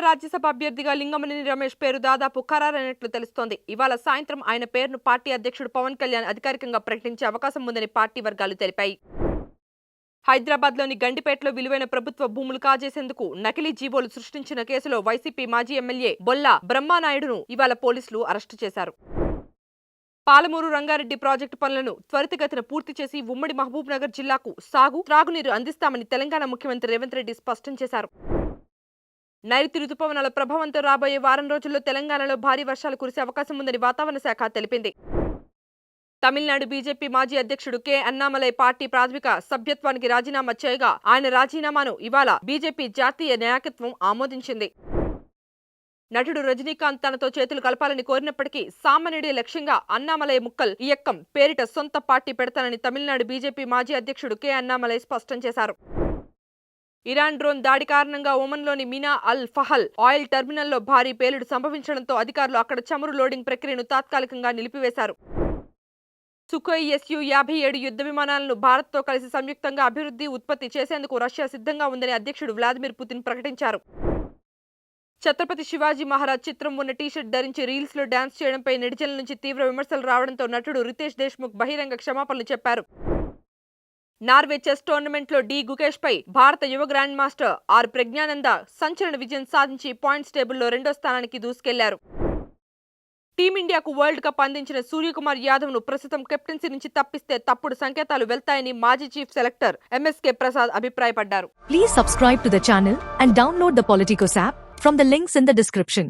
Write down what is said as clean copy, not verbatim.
రాజ్యసభ అభ్యర్థిగా లింగమనేని రమేష్ పేరు దాదాపు ఖరారైనట్లు తెలుస్తోంది. ఇవాళ సాయంత్రం ఆయన పేరును పార్టీ అధ్యక్షుడు పవన్ కళ్యాణ్ అధికారికంగా ప్రకటించే అవకాశం ఉందని పార్టీ వర్గాలు తెలిపాయి. హైదరాబాద్లోని గండిపేటలో విలువైన ప్రభుత్వ భూములు కాజేసేందుకు నకిలీ జీవోలు సృష్టించిన కేసులో వైసీపీ మాజీ ఎమ్మెల్యే బొల్లా బ్రహ్మానాయుడును ఇవాళ పోలీసులు అరెస్టు చేశారు. పాలమూరు రంగారెడ్డి ప్రాజెక్టు పనులను త్వరితగతిన పూర్తి చేసి ఉమ్మడి మహబూబ్ నగర్ జిల్లాకు సాగు, త్రాగునీరు అందిస్తామని తెలంగాణ ముఖ్యమంత్రి రేవంత్ రెడ్డి స్పష్టం చేశారు. నైరుతి రుతుపవనాల ప్రభావంతో రాబోయే వారం రోజుల్లో తెలంగాణలో భారీ వర్షాలు కురిసే అవకాశం ఉందని వాతావరణ శాఖ తెలిపింది. తమిళనాడు బీజేపీ మాజీ అధ్యక్షుడు కె అన్నామలై పార్టీ ప్రాథమిక సభ్యత్వానికి రాజీనామా చేయగా ఆయన రాజీనామాను ఇవాళ బీజేపీ జాతీయ నాయకత్వం ఆమోదించింది. నటుడు రజనీకాంత్ తనతో చేతులు కలపాలని కోరినప్పటికీ సామాన్యుడే లక్ష్యంగా అన్నామలై ముక్కల్ ఇయక్కం పేరిట సొంత పార్టీ పెడతానని తమిళనాడు బీజేపీ మాజీ అధ్యక్షుడు కె అన్నామలై స్పష్టం చేశారు. ఇరాన్ డ్రోన్ దాడి కారణంగా ఒమన్లోని మినా అల్ ఫహల్ ఆయిల్ టెర్మినల్లో భారీ పేలుడు సంభవించడంతో అధికారులు అక్కడ చమురు లోడింగ్ ప్రక్రియను తాత్కాలికంగా నిలిపివేశారు. సుఖోయ్ Su-57 యుద్ధ విమానాలను భారత్తో కలిసి సంయుక్తంగా అభివృద్ధి, ఉత్పత్తి చేసేందుకు రష్యా సిద్ధంగా ఉందని అధ్యక్షుడు వ్లాదిమిర్ పుతిన్ ప్రకటించారు. ఛత్రపతి శివాజీ మహారాజ్ చిత్రం ఉన్న టీషర్ట్ ధరించి రీల్స్ లో డాన్స్ చేయడంపై నెటిజన్ల నుంచి తీవ్ర విమర్శలు రావడంతో నటుడు రితేష్ దేశ్ముఖ్ బహిరంగ క్షమాపణలు చెప్పారు. నార్వే చెస్ టోర్నమెంట్లో డి గుకేష్ పై భారత యువ గ్రాండ్ మాస్టర్ ఆర్ ప్రజ్ఞానంద సంచలన విజయం సాధించి పాయింట్స్ టేబుల్లో 2వ స్థానానికి దూసుకెళ్లారు. టీమిండియాకు వరల్డ్ కప్ అందించిన సూర్యకుమార్ యాదవ్ ను ప్రస్తుతం కెప్టెన్సీ నుంచి తప్పిస్తే తప్పుడు సంకేతాలు వెళ్తాయని మాజీ చీఫ్ సెలెక్టర్ ఎంఎస్కే ప్రసాద్ అభిప్రాయపడ్డారు. Please subscribe to the channel and download the Politicos app from the links in the description.